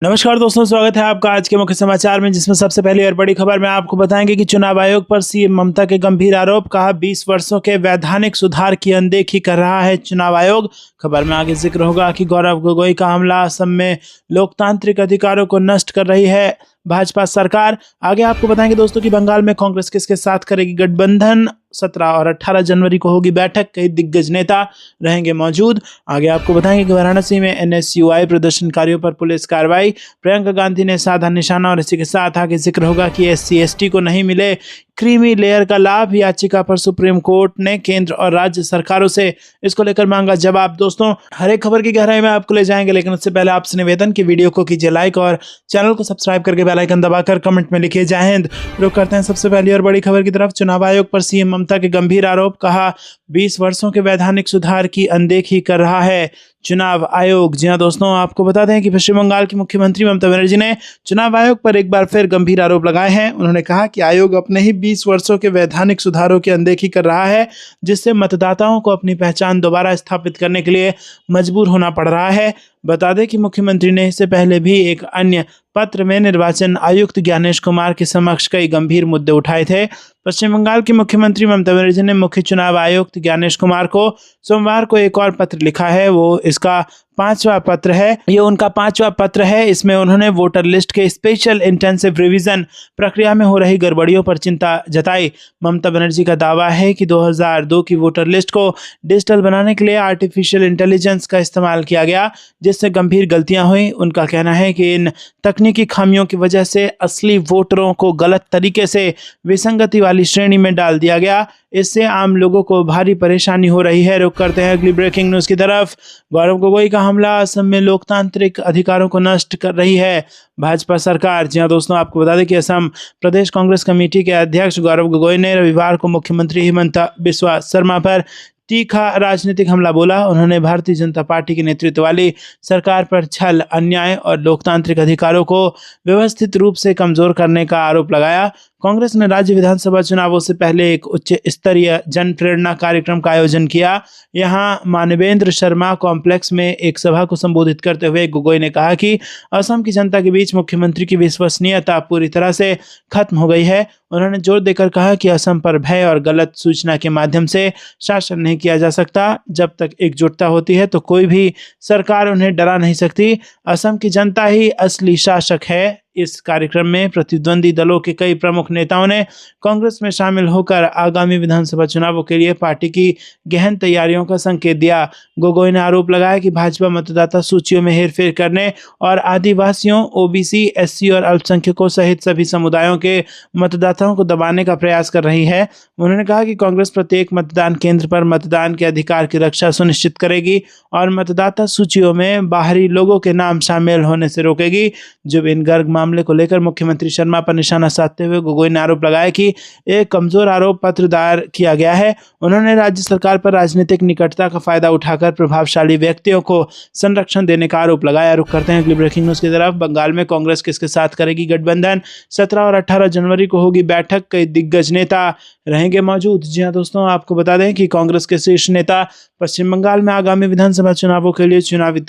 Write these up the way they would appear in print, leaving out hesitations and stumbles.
नमस्कार दोस्तों, स्वागत है आपका आज के मुख्य समाचार में, जिसमें सबसे पहली और बड़ी खबर में आपको बताएंगे कि चुनाव आयोग पर सीएम ममता के गंभीर आरोप। कहा 20 वर्षों के वैधानिक सुधार की अनदेखी कर रहा है चुनाव आयोग। खबर में आगे जिक्र होगा कि गौरव गोगोई का हमला, असम में लोकतांत्रिक अधिकारों को नष्ट कर रही है भाजपा सरकार। आगे आपको बताएंगे दोस्तों कि बंगाल में कांग्रेस किसके साथ करेगी गठबंधन। 17 और 18 जनवरी को होगी बैठक, कई दिग्गज नेता रहेंगे मौजूद। आगे आपको बताएंगे कि वाराणसी में एनएसयूआई प्रदर्शनकारियों पर पुलिस कार्रवाई, प्रियंका गांधी ने साधा निशाना। और इसी के साथ आगे जिक्र होगा कि SC/ST को नहीं मिले क्रीमी लेयर का लाभ। याचिका पर सुप्रीम कोर्ट ने केंद्र और राज्य सरकारों से इसको लेकर मांगा जवाब। दोस्तों, हर एक खबर की गहराई में आपको ले जाएंगे, लेकिन उससे पहले आपसे निवेदन कि वीडियो को कीजिए लाइक और चैनल को सब्सक्राइब करके बेल आइकन दबाकर कमेंट में लिखिए जय हिंद। रुक करते हैं सबसे पहली और बड़ी खबर की तरफ। चुनाव आयोग पर सीएम ममता के गंभीर आरोप। कहा 20 वर्षों के वैधानिक सुधार की अनदेखी कर रहा है चुनाव आयोग। जी हां दोस्तों, आपको बता दें कि पश्चिम बंगाल की मुख्यमंत्री ममता बनर्जी ने चुनाव आयोग पर एक बार फिर गंभीर आरोप लगाए हैं। उन्होंने कहा कि आयोग अपने ही 20 वर्षों के वैधानिक सुधारों की अनदेखी कर रहा है, जिससे मतदाताओं को अपनी पहचान दोबारा स्थापित करने के लिए मजबूर होना पड़ रहा है। बता दें कि मुख्यमंत्री ने इससे पहले भी एक अन्य पत्र में निर्वाचन आयुक्त ज्ञानेश कुमार के समक्ष कई गंभीर मुद्दे उठाए थे। पश्चिम बंगाल की मुख्यमंत्री ममता बनर्जी ने मुख्य चुनाव आयुक्त ज्ञानेश कुमार को सोमवार को एक और पत्र लिखा है। वो इसका 5वां पत्र है। ये उनका 5वां पत्र है। इसमें उन्होंने वोटर लिस्ट के स्पेशल इंटेंसिव रिवीजन प्रक्रिया में हो रही गड़बड़ियों पर चिंता जताई। ममता बनर्जी का दावा है कि 2002 की वोटर लिस्ट को डिजिटल बनाने के लिए आर्टिफिशियल इंटेलिजेंस का इस्तेमाल किया गया, जिससे गंभीर गलतियां हुई। उनका कहना है कि इन तकनीकी खामियों की वजह से असली वोटरों को गलत तरीके से विसंगति वाली श्रेणी में डाल दिया गया। इससे आम लोगों को भारी परेशानी हो रही है। रुक करते हैं अगली ब्रेकिंग न्यूज की तरफ। गौरव गोगोई का हमला, असम में लोकतांत्रिक अधिकारों को नष्ट कर रही है भाजपा सरकार। जी हां दोस्तों, आपको बता दें कि असम प्रदेश कांग्रेस कमेटी के अध्यक्ष गौरव गोगोई ने रविवार को मुख्यमंत्री हिमंता बिस्वा शर्मा पर तीखा राजनीतिक हमला बोला। उन्होंने भारतीय जनता पार्टी के नेतृत्व वाली सरकार पर छल, अन्याय और लोकतांत्रिक अधिकारों को व्यवस्थित रूप से कमजोर करने का आरोप लगाया। कांग्रेस ने राज्य विधानसभा चुनावों से पहले एक उच्च स्तरीय जन प्रेरणा कार्यक्रम का आयोजन किया। यहां मानवेंद्र शर्मा कॉम्प्लेक्स में एक सभा को संबोधित करते हुए गोगोई ने कहा कि असम की जनता के बीच मुख्यमंत्री की विश्वसनीयता पूरी तरह से खत्म हो गई है। उन्होंने जोर देकर कहा कि असम पर भय और गलत सूचना के माध्यम से शासन नहीं किया जा सकता। जब तक एकजुटता होती है तो कोई भी सरकार उन्हें डरा नहीं सकती। असम की जनता ही असली शासक है। इस कार्यक्रम में प्रतिद्वंदी दलों के कई प्रमुख नेताओं ने कांग्रेस में शामिल होकर आगामी विधानसभा चुनावों के लिए पार्टी की गहन तैयारियों का संकेत दिया। गोगोई ने आरोप लगाया कि भाजपा मतदाता सूचियों में हेरफेर करने और आदिवासियों, OBC, SC और अल्पसंख्यकों सहित सभी समुदायों के मतदाताओं को दबाने का प्रयास कर रही है। उन्होंने कहा कि कांग्रेस प्रत्येक मतदान केंद्र पर मतदान के अधिकार की रक्षा सुनिश्चित करेगी और मतदाता सूचियों में बाहरी लोगों के नाम शामिल होने से रोकेगी। जब इन गर्ग मामले को लेकर मुख्यमंत्री शर्मा पर निशाना साधते हुए गोगोई ने आरोप लगाया कि एक कमजोर आरोप पत्र दायर किया गया है। उन्होंने राज्य सरकार पर राजनीतिक निकटता का फायदा उठाकर प्रभावशाली व्यक्तियों को संरक्षण देने का आरोप लगाया। रुक करते हैं अगली ब्रेकिंग न्यूज की तरफ। बंगाल में कांग्रेस किसके साथ करेगी गठबंधन। 17 और 18 जनवरी को होगी बैठक, कई दिग्गज नेता रहेंगे मौजूद। जी हां दोस्तों, आपको बता दें कि कांग्रेस के शीर्ष नेता पश्चिम बंगाल में आगामी विधानसभा चुनावों के लिए चुनावी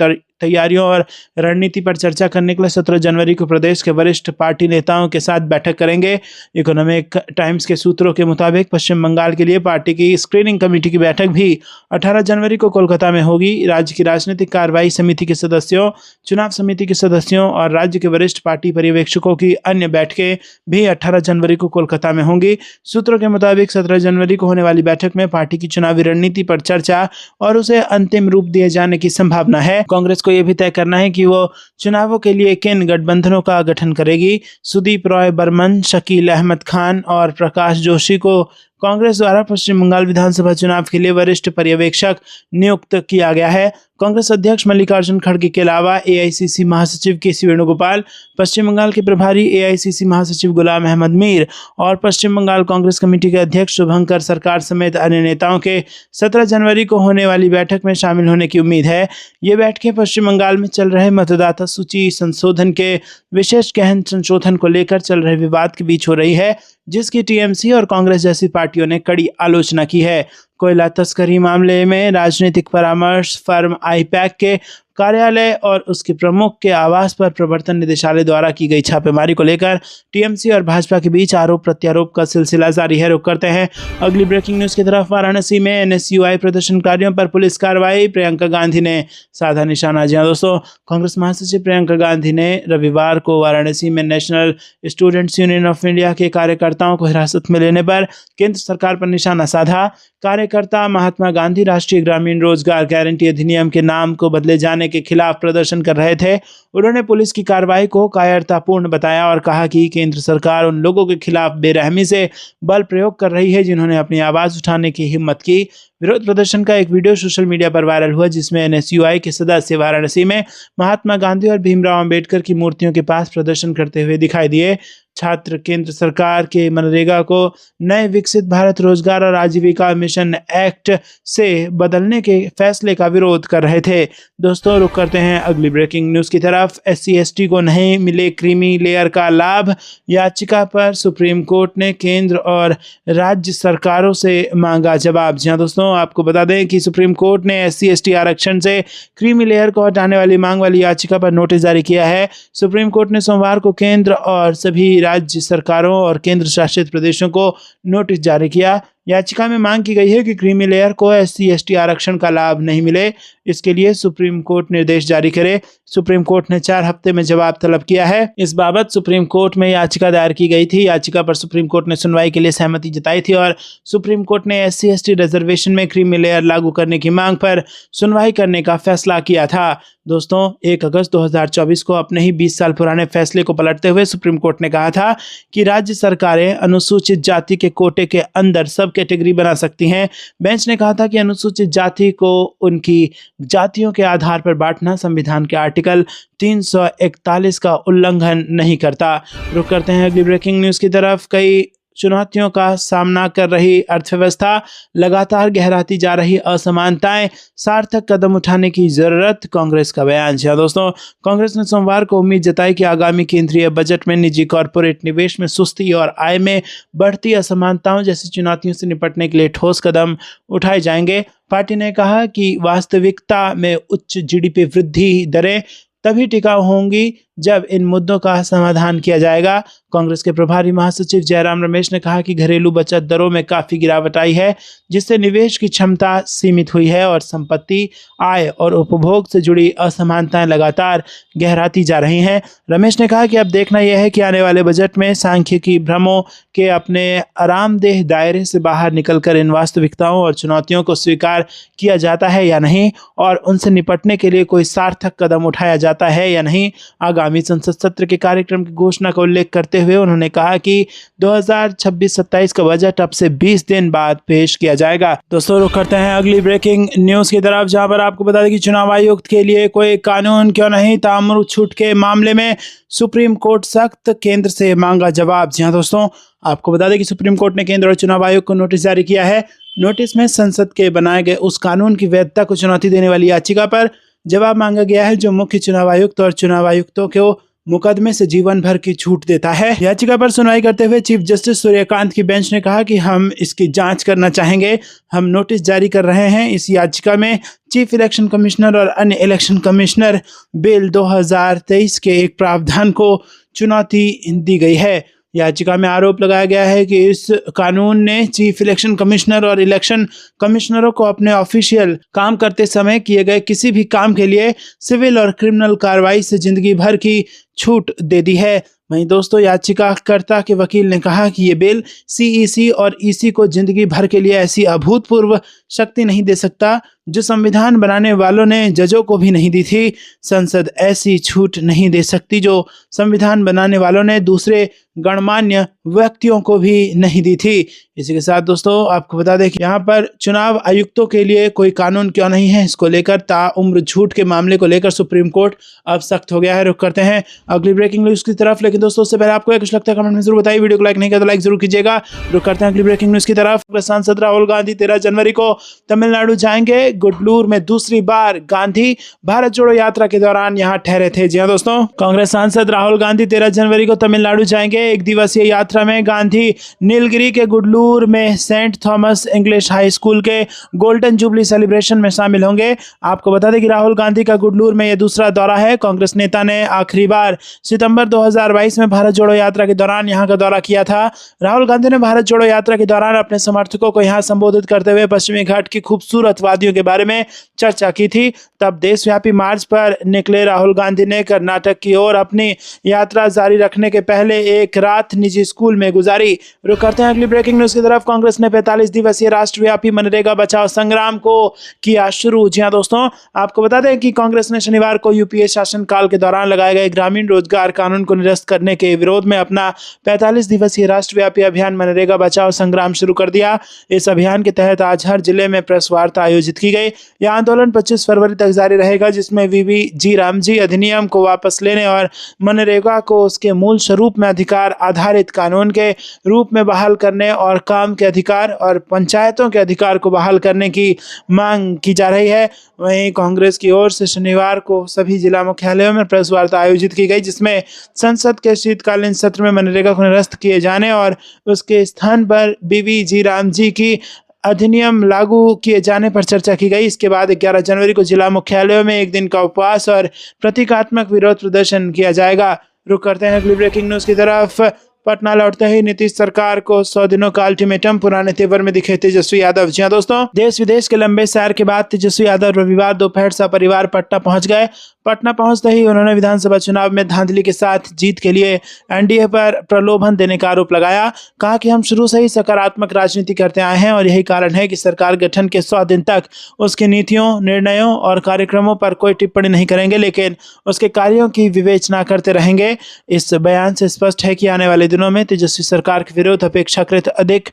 तैयारियों और रणनीति पर चर्चा करने के लिए 17 जनवरी को प्रदेश के वरिष्ठ पार्टी नेताओं के साथ बैठक करेंगे। इकोनॉमिक टाइम्स के सूत्रों के मुताबिक पश्चिम बंगाल के लिए पार्टी की स्क्रीनिंग कमेटी की बैठक भी 18 जनवरी को कोलकाता में होगी। राज्य की राजनीतिक कार्रवाई समिति के सदस्यों, चुनाव समिति के सदस्यों और राज्य के वरिष्ठ पार्टी पर्यवेक्षकों की अन्य बैठकें भी 18 जनवरी को कोलकाता में होंगी। सूत्रों के मुताबिक 17 जनवरी को होने वाली बैठक में पार्टी की चुनावी रणनीति पर चर्चा और उसे अंतिम रूप दिए जाने की संभावना है। कांग्रेस को यह भी तय करना है कि वो चुनावों के लिए किन गठबंधनों का गठन करेगी। सुदीप रॉय बर्मन, शकील अहमद खान और प्रकाश जोशी को कांग्रेस द्वारा पश्चिम बंगाल विधानसभा चुनाव के लिए वरिष्ठ पर्यवेक्षक नियुक्त किया गया है। कांग्रेस अध्यक्ष मल्लिकार्जुन खड़गे के अलावा AICC महासचिव KC वेणुगोपाल, पश्चिम बंगाल के प्रभारी AICC महासचिव गुलाम अहमद मीर और पश्चिम बंगाल कांग्रेस कमेटी के अध्यक्ष शुभंकर सरकार समेत अन्य नेताओं के 17 जनवरी को होने वाली बैठक में शामिल होने की उम्मीद है। ये बैठकें पश्चिम बंगाल में चल रहे मतदाता सूची संशोधन के विशेष गहन संशोधन को लेकर चल रहे विवाद के बीच हो रही है, जिसकी TMC और कांग्रेस जैसी पार्टियों ने कड़ी आलोचना की है। कोयला तस्करी मामले में राजनीतिक परामर्श फर्म IPAC के कार्यालय और उसके प्रमुख के आवास पर प्रवर्तन निदेशालय द्वारा की गई छापेमारी को लेकर टीएमसी और भाजपा के बीच आरोप प्रत्यारोप का सिलसिला जारी है। रुक करते हैं अगली ब्रेकिंग न्यूज की तरफ। वाराणसी में एनएसयूआई प्रदर्शनकारियों पर पुलिस कार्रवाई, प्रियंका गांधी ने साधा निशाना। जी हाँ दोस्तों, कांग्रेस महासचिव प्रियंका गांधी ने रविवार को वाराणसी में national students union of India के कार्यकर्ताओं को हिरासत में लेने पर केंद्र सरकार पर निशाना साधा। कार्यकर्ता महात्मा गांधी राष्ट्रीय ग्रामीण रोजगार गारंटी अधिनियम के नाम को बदले जाने के खिलाफ प्रदर्शन कर रहे थे। उन्होंने पुलिस की कार्रवाई को कायरतापूर्ण बताया और कहा कि केंद्र सरकार उन लोगों के खिलाफ बेरहमी से बल प्रयोग कर रही है जिन्होंने अपनी आवाज उठाने की हिम्मत की। विरोध प्रदर्शन का एक वीडियो सोशल मीडिया पर वायरल हुआ जिसमें एनएसयूआई के सदस्य वाराणसी में महात्मा गांधी और भीमराव अंबेडकर की मूर्तियों के पास प्रदर्शन करते हुए दिखाई दिए। छात्र केंद्र सरकार के मनरेगा को नए विकसित भारत रोजगार और आजीविका मिशन एक्ट से बदलने के फैसले का विरोध कर रहे थे। दोस्तों रुक करते हैं अगली ब्रेकिंग न्यूज की तरफ। SC/ST को नहीं मिले क्रीमी लेयर का लाभ, याचिका पर सुप्रीम कोर्ट ने केंद्र और राज्य सरकारों से मांगा जवाब। जी हाँ दोस्तों, आपको बता दें कि सुप्रीम कोर्ट ने SC/ST आरक्षण से क्रीमी लेयर को हटाने वाली मांग वाली याचिका पर नोटिस जारी किया है। सुप्रीम कोर्ट ने सोमवार को केंद्र और सभी राज्य सरकारों और केंद्र शासित प्रदेशों को नोटिस जारी किया। याचिका में मांग की गई है कि क्रीमी लेयर को SC/ST आरक्षण का लाभ नहीं मिले, इसके लिए सुप्रीम कोर्ट निर्देश जारी करे। सुप्रीम कोर्ट ने 4 हफ्ते में जवाब तलब किया है। इस बाबत सुप्रीम कोर्ट में याचिका दायर की गई थी। याचिका पर सुप्रीम कोर्ट ने सुनवाई के लिए सहमति जताई थी और सुप्रीम कोर्ट ने SC/ST रिजर्वेशन में क्रीमी लेयर लागू करने की मांग पर सुनवाई करने का फैसला किया था। दोस्तों 1 अगस्त 2024 को अपने ही 20 साल पुराने फैसले को पलटते हुए सुप्रीम कोर्ट ने कहा था कि राज्य सरकारें अनुसूचित जाति के कोटे के अंदर सब कैटेगरी बना सकती हैं। बेंच ने कहा था कि अनुसूचित जाति को उनकी जातियों के आधार पर बांटना संविधान के आर्टिकल 341 का उल्लंघन नहीं करता। रुक करते हैं अगली ब्रेकिंग न्यूज की तरफ। कई चुनौतियों का सामना कर रही अर्थव्यवस्था, लगातार गहराती जा रही असमानताएं, सार्थक कदम उठाने की जरूरत, कांग्रेस का बयान। जी दोस्तों, कांग्रेस ने सोमवार को उम्मीद जताई कि आगामी केंद्रीय बजट में निजी कॉरपोरेट निवेश में सुस्ती और आय में बढ़ती असमानताओं जैसी चुनौतियों से निपटने के लिए ठोस कदम उठाए जाएंगे। पार्टी ने कहा कि वास्तविकता में उच्च GDP वृद्धि दरें तभी टिकाऊ होंगी जब इन मुद्दों का समाधान किया जाएगा। कांग्रेस के प्रभारी महासचिव जयराम रमेश ने कहा कि घरेलू बचत दरों में काफी गिरावट आई है जिससे निवेश की क्षमता सीमित हुई है और संपत्ति, आय और उपभोग से जुड़ी असमानताएं लगातार गहराती जा रही हैं। रमेश ने कहा कि अब देखना यह है कि आने वाले बजट में सांख्यिकी भ्रमों के अपने आरामदेह दायरे से बाहर निकलकर इन वास्तविकताओं और चुनौतियों को स्वीकार किया जाता है या नहीं और उनसे निपटने के लिए कोई सार्थक कदम उठाया जाता है या नहीं। आगामी संसद सत्र के कार्यक्रम की घोषणा का उल्लेख करते हुए उन्होंने कहा कि 2026-27 का बजट अब से 20 दिन बाद पेश किया जाएगा। दोस्तों रुक करते हैं अगली ब्रेकिंग न्यूज की तरफ, जहां पर आपको बता दें कि चुनाव आयुक्त के लिए कोई कानून क्यों नहीं, ताम्र छूट के मामले में सुप्रीम कोर्ट सख्त, केंद्र से मांगा जवाब। जी हाँ दोस्तों, आपको बता दें कि सुप्रीम कोर्ट ने केंद्र और चुनाव आयोग को नोटिस जारी किया है। नोटिस में संसद के बनाए गए उस कानून की वैधता को चुनौती देने वाली याचिका पर जवाब मांगा गया है जो मुख्य चुनाव आयुक्त और चुनाव आयुक्तों को मुकदमे से जीवन भर की छूट देता है। याचिका पर सुनवाई करते हुए चीफ जस्टिस सूर्यकांत की बेंच ने कहा कि हम इसकी जांच करना चाहेंगे, हम नोटिस जारी कर रहे हैं। इस याचिका में चीफ इलेक्शन कमिश्नर और अन्य इलेक्शन कमिश्नर बिल 2023 के एक प्रावधान को चुनौती दी गई है। याचिका में आरोप लगाया गया है कि इस कानून ने चीफ इलेक्शन कमिश्नर और इलेक्शन कमिश्नरों को अपने ऑफिशियल काम करते समय किए गए किसी भी काम के लिए सिविल और क्रिमिनल कार्रवाई से जिंदगी भर की छूट दे दी है। वहीं दोस्तों, याचिकाकर्ता के वकील ने कहा कि ये बिल CEC और EC को जिंदगी भर के लिए ऐसी अभूतपूर्व शक्ति नहीं दे सकता जो संविधान बनाने वालों ने जजों को भी नहीं दी थी। संसद ऐसी छूट नहीं दे सकती जो संविधान बनाने वालों ने दूसरे गणमान्य व्यक्तियों को भी नहीं दी थी। इसी के साथ दोस्तों आपको बता दें कि यहाँ पर चुनाव आयुक्तों के लिए कोई कानून क्यों नहीं है, इसको लेकर ताउम्र छूट के मामले को लेकर सुप्रीम कोर्ट अब सख्त हो गया है। रुक करते हैं अगली ब्रेकिंग न्यूज की तरफ, लेकिन दोस्तों उससे पहले आपको कुछ लगता है कमेंट में जरूर बताइए। वीडियो को लाइक नहीं किया तो लाइक जरूर कीजिएगा। रुक करते हैं अगली ब्रेकिंग न्यूज की तरफ। सांसद राहुल गांधी 13 जनवरी को तमिलनाडु जाएंगे। गुडलूर में दूसरी बार गांधी भारत जोड़ो यात्रा के दौरान यहां ठहरे थे। जी हां दोस्तों, कांग्रेस सांसद राहुल गांधी 13 जनवरी को तमिलनाडु जाएंगे। एक दिवसीय यात्रा में गांधी नीलगिरी के गुडलूर में Saint Thomas English High School के गोल्डन जुबली सेलिब्रेशन में शामिल होंगे। आपको बता दें कि राहुल गांधी का गुडलूर में यह दूसरा दौरा है। कांग्रेस नेता ने आखिरी बार सितंबर 2022 में भारत जोड़ो यात्रा के दौरान यहां का दौरा किया था। राहुल गांधी ने भारत जोड़ो यात्रा के दौरान अपने समर्थकों को यहां संबोधित करते हुए पश्चिमी घाट की खूबसूरत वादियों के बारे में चर्चा की थी। तब देशव्यापी मार्च पर निकले राहुल गांधी ने कर्नाटक की ओर अपनी यात्रा जारी रखने के पहले एक रात निजी स्कूल में गुजारी। रुक करते हैं अगली ब्रेकिंग न्यूज की तरफ। कांग्रेस ने 45 दिवसीय राष्ट्रव्यापी मनरेगा बचाओ संग्राम को किया शुरू। जी हां दोस्तों, आपको बता दें कि कांग्रेस ने शनिवार को यूपीए शासनकाल के दौरान लगाए गए ग्रामीण रोजगार कानून को निरस्त करने के विरोध में अपना 45 दिवसीय राष्ट्रव्यापी अभियान मनरेगा बचाओ संग्राम शुरू कर दिया। इस अभियान के तहत आज हर जिले में प्रेस वार्ता आयोजित की गई। यह आंदोलन 25 फरवरी तक जारी रहेगा, जिसमें वीबीजी रामजी अधिनियम को वापस लेने और मनरेगा को उसके मूल स्वरूप में अधिकार आधारित कानून के रूप में बहाल करने और काम के अधिकार और पंचायतों के अधिकार को बहाल करने की मांग की जा रही है। वहीं कांग्रेस की ओर से शनिवार को सभी जिला मुख्यालयों में प्रेस वार्ता आयोजित की गई, जिसमें संसद के शीतकालीन सत्र में मनरेगा को निरस्त किए जाने और उसके स्थान पर वीबीजी रामजी की अधिनियम लागू किए जाने पर चर्चा की गई। इसके बाद 11 जनवरी को जिला मुख्यालयों में एक दिन का उपवास और प्रतीकात्मक विरोध प्रदर्शन किया जाएगा। रुक करते हैं अगली ब्रेकिंग न्यूज की तरफ। पटना लौटते ही नीतीश सरकार को 100 दिनों का अल्टीमेटम, पुराने तेवर में दिखे तेजस्वी यादव। जी हां दोस्तों, देश विदेश के लंबे सैर के बाद तेजस्वी यादव रविवार दोपहर सपरिवार पटना पहुंच गए। पटना पहुंचते ही उन्होंने विधानसभा चुनाव में धांधली के साथ जीत के लिए एनडीए पर प्रलोभन देने का आरोप लगाया। कहा कि हम शुरू से ही सकारात्मक राजनीति करते आए हैं और यही कारण है कि सरकार गठन के 100 दिन तक उसकी नीतियों, निर्णयों और कार्यक्रमों पर कोई टिप्पणी नहीं करेंगे, लेकिन उसके कार्यों की विवेचना करते रहेंगे। इस बयान से स्पष्ट है कि आने वाले दिनों में तेजस्वी सरकार के विरोध अपेक्षाकृत अधिक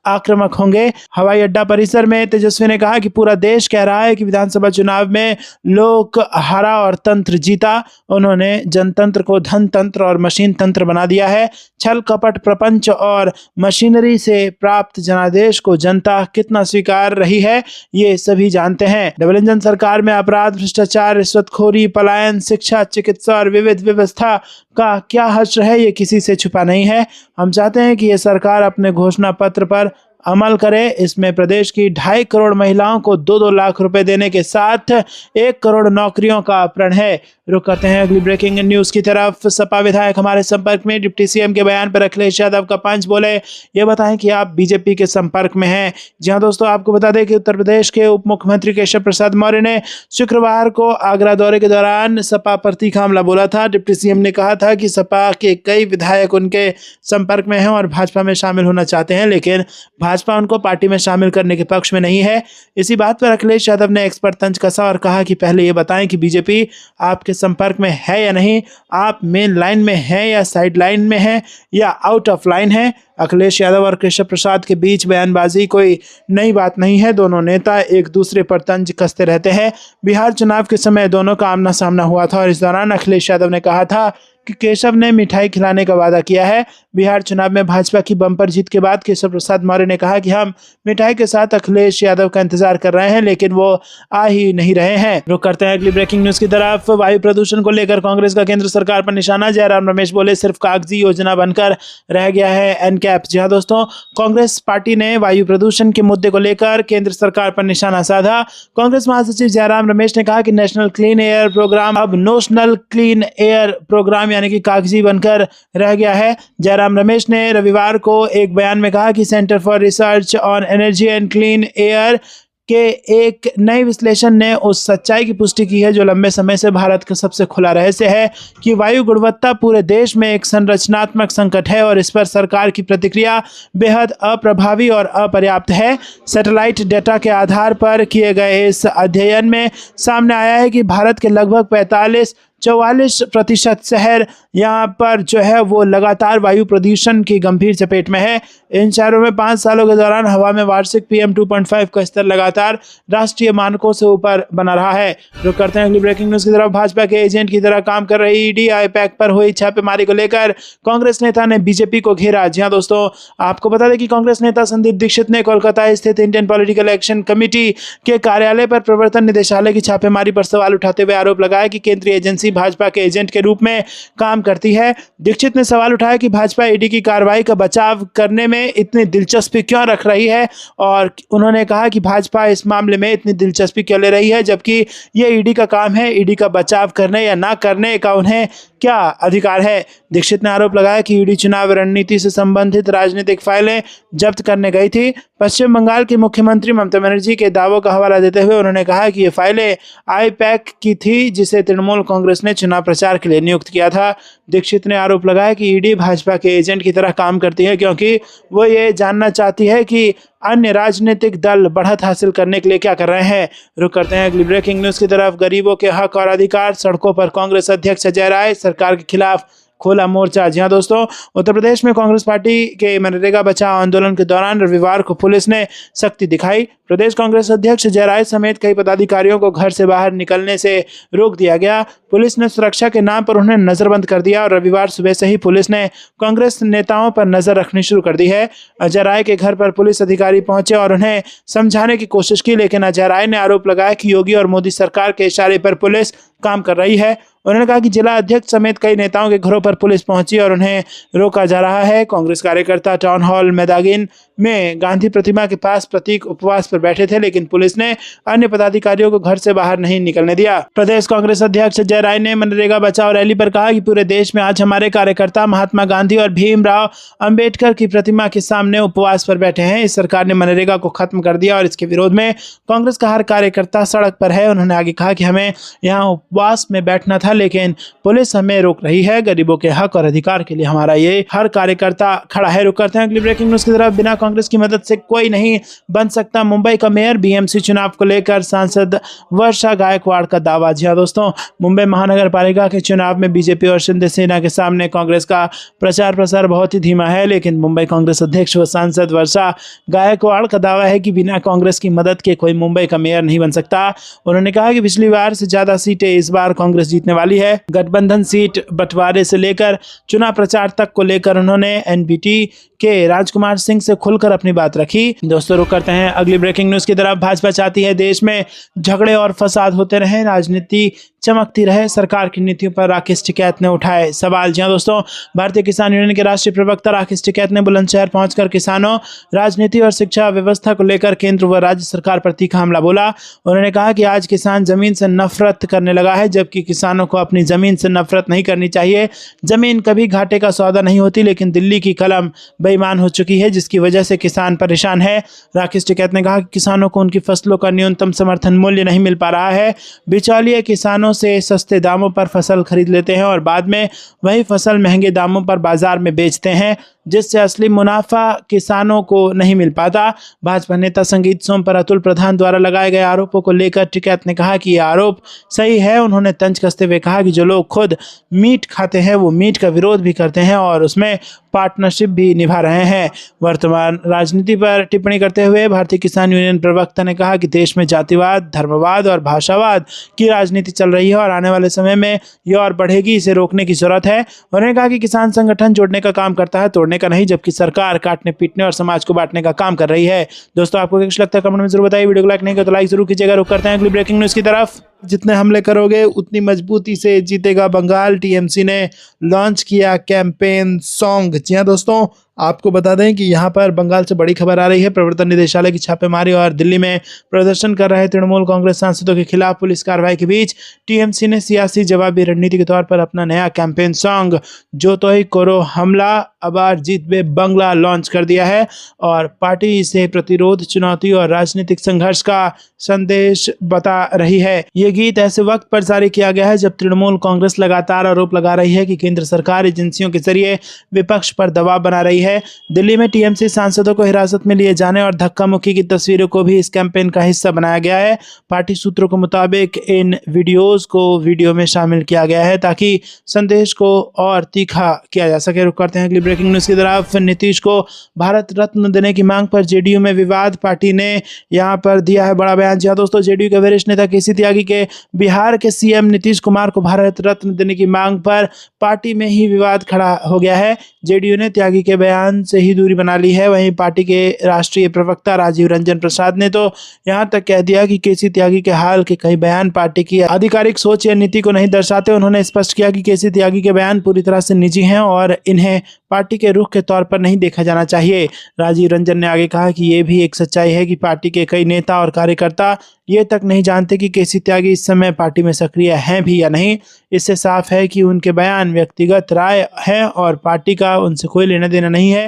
आक्रामक होंगे। हवाई अड्डा परिसर में तेजस्वी ने कहा कि पूरा देश कह रहा है कि विधानसभा चुनाव में लोक हारा और तंत्र जीता। उन्होंने जनतंत्र को धन तंत्र और मशीन तंत्र बना दिया है। छल कपट प्रपंच और मशीनरी से प्राप्त जनादेश को जनता कितना स्वीकार रही है, ये सभी जानते हैं। डबल इंजन सरकार में अपराध, भ्रष्टाचार, रिश्वतखोरी, पलायन, शिक्षा, चिकित्सा और विविध व्यवस्था का क्या हश्र है, ये किसी से छुपा नहीं है। हम चाहते हैं कि ये सरकार अपने घोषणा पत्र पर अमल करे। इसमें प्रदेश की 2.5 करोड़ महिलाओं को 2-2 लाख रुपए देने के साथ 1 करोड़ नौकरियों का प्रण है। रुक करते हैं अगली ब्रेकिंग न्यूज की तरफ। सपा विधायक हमारे संपर्क में, डिप्टी सीएम के बयान पर अखिलेश यादव का पंच बोले, ये बताएं कि आप बीजेपी के संपर्क में हैं। जी हां दोस्तों, आपको बता दें कि उत्तर प्रदेश के उप मुख्यमंत्री केशव प्रसाद मौर्य ने शुक्रवार को आगरा दौरे के दौरान सपा पर तीखा हमला बोला था। डिप्टी सीएम ने कहा था कि सपा के कई विधायक उनके संपर्क में हैं और भाजपा में शामिल होना चाहते हैं, लेकिन भाजपा उनको पार्टी में शामिल करने के पक्ष में नहीं है। इसी बात पर अखिलेश यादव ने एक्स पर तंज कसा और कहा कि पहले ये बताएं कि बीजेपी आपके संपर्क में है या नहीं, आप मेन लाइन में हैं या साइड लाइन में हैं या आउट ऑफ लाइन हैं। अखिलेश यादव और केशव प्रसाद के बीच बयानबाजी कोई नई बात नहीं है। दोनों नेता एक दूसरे पर तंज कसते रहते हैं। बिहार चुनाव के समय दोनों का आमना सामना हुआ था और इस दौरान अखिलेश यादव ने कहा था कि केशव ने मिठाई खिलाने का वादा किया है। बिहार चुनाव में भाजपा की बम्पर जीत के बाद केशव प्रसाद मौर्य ने कहा कि हम मिठाई के साथ अखिलेश यादव का इंतजार कर रहे हैं, लेकिन वो आ ही नहीं रहे हैं। रुक करते हैं अगली ब्रेकिंग न्यूज की तरफ। वायु प्रदूषण को लेकर कांग्रेस का केंद्र सरकार पर निशाना। जयराम रमेश बोले, सिर्फ कागजी योजना बनकर रह गया है एनकैप। जी हां दोस्तों, कांग्रेस पार्टी ने वायु प्रदूषण के मुद्दे को लेकर केंद्र सरकार पर निशाना साधा। कांग्रेस महासचिव जयराम रमेश ने कहा कि नेशनल क्लीन एयर प्रोग्राम अब नोशनल क्लीन एयर प्रोग्राम यानी कि कागजी बनकर रह गया है। जयराम रमेश ने रविवार को एक बयान में कहा कि centre for research on energy and clean air के एक नए विश्लेषण ने उस सच्चाई की पुष्टि की है जो लंबे समय से भारत का सबसे खुला रहस्य है कि वायु गुणवत्ता पूरे देश में एक संरचनात्मक संकट है और इस पर सरकार की प्रतिक्रिया बेहद अप्रभावी और अपर्याप्त है। सैटेलाइट डेटा के आधार पर किए गए इस अध्ययन में सामने आया है कि भारत के लगभग 45 44% शहर यहाँ पर जो है वो लगातार वायु प्रदूषण की गंभीर चपेट में है। इन शहरों में 5 सालों के दौरान हवा में वार्षिक PM 2.5 का स्तर लगातार राष्ट्रीय मानकों से ऊपर बना रहा है। रुक करते हैं अगली ब्रेकिंग न्यूज की तरफ। भाजपा के एजेंट की तरह काम कर रही ईडी आईपैक पर हुई छापेमारी को लेकर कांग्रेस नेता ने बीजेपी को घेरा। जी हां दोस्तों, आपको बता दें कि कांग्रेस नेता संदीप दीक्षित ने कोलकाता स्थित इंडियन पॉलिटिकल एक्शन कमेटी के कार्यालय पर प्रवर्तन निदेशालय की छापेमारी पर सवाल उठाते हुए आरोप लगाया कि केंद्रीय एजेंसी भाजपा के एजेंट के रूप में काम करती है। दीक्षित ने सवाल उठाया कि भाजपा ईडी की कार्रवाई का बचाव करने में इतनी दिलचस्पी क्यों रख रही है, और उन्होंने कहा कि भाजपा इस मामले में इतनी दिलचस्पी क्यों ले रही है, जबकि यह ईडी का काम है। ईडी का बचाव करने या ना करने का उन्हें क्या अधिकार है। दीक्षित ने आरोप लगाया कि ईडी चुनाव रणनीति से संबंधित राजनीतिक फाइलें जब्त करने गई थी। पश्चिम बंगाल की मुख्यमंत्री ममता बनर्जी के दावों का हवाला देते हुए उन्होंने कहा कि ये फाइलें आईपैक की थी, जिसे तृणमूल कांग्रेस ने चुनाव प्रचार के लिए नियुक्त किया था। दीक्षित ने आरोप लगाया कि ईडी भाजपा के एजेंट की तरह काम करती है, क्योंकि वो ये जानना चाहती है कि अन्य राजनीतिक दल बढ़त हासिल करने के लिए क्या कर रहे हैं। रुक करते हैं अगली ब्रेकिंग न्यूज की तरफ। गरीबों के हक और अधिकार, सड़कों पर कांग्रेस अध्यक्ष अजय राय, सरकार के खिलाफ खोला मोर्चा। जी हां दोस्तों, उत्तर प्रदेश में कांग्रेस पार्टी के मनरेगा बचाओ आंदोलन के दौरान रविवार को पुलिस ने सख्ती दिखाई। प्रदेश कांग्रेस अध्यक्ष अजय राय समेत कई पदाधिकारियों को घर से बाहर निकलने से रोक दिया गया। पुलिस ने सुरक्षा के नाम पर उन्हें नजरबंद कर दिया और रविवार सुबह से ही पुलिस ने कांग्रेस नेताओं पर नजर रखनी शुरू कर दी है। अजय राय के घर पर पुलिस अधिकारी पहुंचे और उन्हें समझाने की कोशिश की, लेकिन अजय राय ने आरोप लगाया कि योगी और मोदी सरकार के इशारे पर पुलिस काम कर रही है। उन्होंने कहा कि जिला अध्यक्ष समेत कई नेताओं के घरों पर पुलिस पहुंची और उन्हें रोका जा रहा है। कांग्रेस कार्यकर्ता टाउन हॉल मैदागिन में गांधी प्रतिमा के पास प्रतीक उपवास पर बैठे थे, लेकिन पुलिस ने अन्य पदाधिकारियों को घर से बाहर नहीं निकलने दिया। प्रदेश कांग्रेस अध्यक्ष अजय राय ने मनरेगा बचाओ रैली पर कहा कि पूरे देश में आज हमारे कार्यकर्ता महात्मा गांधी और भीमराव अंबेडकर की प्रतिमा के सामने उपवास पर बैठे हैं। इस सरकार ने मनरेगा को खत्म कर दिया और इसके विरोध में कांग्रेस का हर कार्यकर्ता सड़क पर है। उन्होंने आगे कहा कि हमें यहाँ उपवास में बैठना था, लेकिन पुलिस हमें रोक रही है। गरीबों के हक और अधिकार के लिए हमारा ये हर कार्यकर्ता खड़ा है। रुक करते हैं अगली ब्रेकिंग न्यूज की तरफ। बिना कांग्रेस की मदद से कोई नहीं बन सकता मुंबई का मेयर, बीएमसी चुनाव को लेकर सांसद वर्षा गायकवाड़ का दावा। जी हां दोस्तों, मुंबई महानगर पालिका के चुनाव में बीजेपी और शिंदे सेना के सामने कांग्रेस का प्रचार प्रसार बहुत ही धीमा है, लेकिन मुंबई कांग्रेस अध्यक्ष व सांसद वर्षा गायकवाड़ का दावा है कि बिना कांग्रेस की मदद के कोई मुंबई का मेयर नहीं बन सकता। उन्होंने कहा कि पिछली बार से ज्यादा सीटें इस बार कांग्रेस जीतने वाली है। गठबंधन सीट बंटवारे से लेकर चुनाव प्रचार तक को लेकर उन्होंने एनपीटी के राजकुमार सिंह से खुलकर अपनी बात रखी। दोस्तों, रुक करते हैं अगली ब्रेकिंग न्यूज की तरफ। भाजपा चाहती है देश में झगड़े और फसाद होते रहे, राजनीति चमकती रहे, सरकार की नीतियों पर राकेश टिकैत ने उठाए सवाल। जी हां दोस्तों, भारतीय किसान यूनियन के राष्ट्रीय प्रवक्ता राकेश टिकैत ने बुलंदशहर पहुंचकर किसानों, राजनीति और शिक्षा व्यवस्था को लेकर केंद्र व राज्य सरकार पर तीखा हमला बोला। उन्होंने कहा कि आज किसान जमीन से नफरत करने लगा है, जबकि किसानों को अपनी जमीन से नफरत नहीं करनी चाहिए। जमीन कभी घाटे का सौदा नहीं होती, लेकिन दिल्ली की कलम बेईमान हो चुकी है, जिसकी वजह से किसान परेशान है। राकेश टिकैत ने कहा कि किसानों को उनकी फसलों का न्यूनतम समर्थन मूल्य नहीं मिल पा रहा है। बिचौलिए किसानों से सस्ते दामों पर फसल खरीद लेते हैं और बाद में वही फसल महंगे दामों पर बाजार में बेचते हैं, जिससे असली मुनाफा किसानों को नहीं मिल पाता। भाजपा नेता संगीत सोम पर अतुल प्रधान द्वारा लगाए गए आरोपों को लेकर टिकैत ने कहा कि ये आरोप सही है। उन्होंने तंज कसते हुए कहा कि जो लोग खुद मीट खाते हैं वो मीट का विरोध भी करते हैं और उसमें पार्टनरशिप भी निभा रहे हैं। वर्तमान राजनीति पर टिप्पणी करते हुए भारतीय किसान यूनियन प्रवक्ता ने कहा कि देश में जातिवाद, धर्मवाद और भाषावाद की राजनीति चल रही है और आने वाले समय में यह और बढ़ेगी। इसे रोकने की जरूरत है। उन्होंने कहा कि किसान संगठन जोड़ने का काम करता है, तोड़ने का नहीं, जबकि सरकार काटने पीटने और समाज को बांटने का काम कर रही है। दोस्तों, आपको क्या लगता है कमेंट में जरूर बताइए। वीडियो को लाइक नहीं किया तो लाइक जरूर कीजिएगा। रुक करते हैं अगली ब्रेकिंग न्यूज की तरफ। जितने हमले करोगे उतनी मजबूती से जीतेगा बंगाल, टीएमसी ने लॉन्च किया कैंपेन सॉन्ग। जी हां दोस्तों, आपको बता दें कि यहाँ पर बंगाल से बड़ी खबर आ रही है। प्रवर्तन निदेशालय की छापेमारी और दिल्ली में प्रदर्शन कर रहे तृणमूल कांग्रेस सांसदों के खिलाफ पुलिस कार्रवाई के बीच टीएमसी ने सियासी जवाबी रणनीति के तौर पर अपना नया कैंपेन सॉन्ग जो तो ही करो हमला अबार जीत बे बंगला लॉन्च कर दिया है और पार्टी इसे प्रतिरोध, चुनौती और राजनीतिक संघर्ष का संदेश बता रही है। ये गीत ऐसे वक्त पर जारी किया गया है जब तृणमूल कांग्रेस लगातार आरोप लगा रही है कि केंद्र सरकार एजेंसियों के जरिए विपक्ष पर दबाव बना रही है। दिल्ली में टीएमसी सांसदों को हिरासत में लिए जाने और धक्का मुक्की की तस्वीरों को भी इस कैंपेन का हिस्सा बनाया गया है। पार्टी सूत्रों के मुताबिक इन वीडियोस को वीडियो में शामिल किया गया है ताकि संदेश को और तीखा किया जा सके। रुक करते हैं अगली ब्रेकिंग न्यूज की तरफ। नीतीश को भारत रत्न देने की मांग पर जेडीयू में विवाद, पार्टी ने यहां पर दिया है बड़ा बयान। जी हां दोस्तों, जेडीयू के वरिष्ठ नेता केसी त्यागी के बिहार के सीएम नीतीश कुमार को भारत रत्न देने की मांग पर पार्टी में ही विवाद खड़ा हो गया है। जेडीयू ने त्यागी के बयान से ही दूरी बना ली है। वहीं पार्टी के राष्ट्रीय प्रवक्ता राजीव रंजन प्रसाद ने तो यहां तक कह दिया कि केसी त्यागी के हाल के कई बयान पार्टी की आधिकारिक सोच या नीति को नहीं दर्शाते। उन्होंने स्पष्ट किया कि केसी त्यागी के बयान पूरी तरह से निजी हैं और इन्हें पार्टी के रुख के तौर पर नहीं देखा जाना चाहिए। राजीव रंजन ने आगे कहा कि ये भी एक सच्चाई है कि पार्टी के कई नेता और कार्यकर्ता ये तक नहीं जानते कि केसी त्यागी इस समय पार्टी में सक्रिय हैं भी या नहीं। इससे साफ है कि उनके बयान व्यक्तिगत राय है और पार्टी का उनसे कोई लेना देना नहीं है।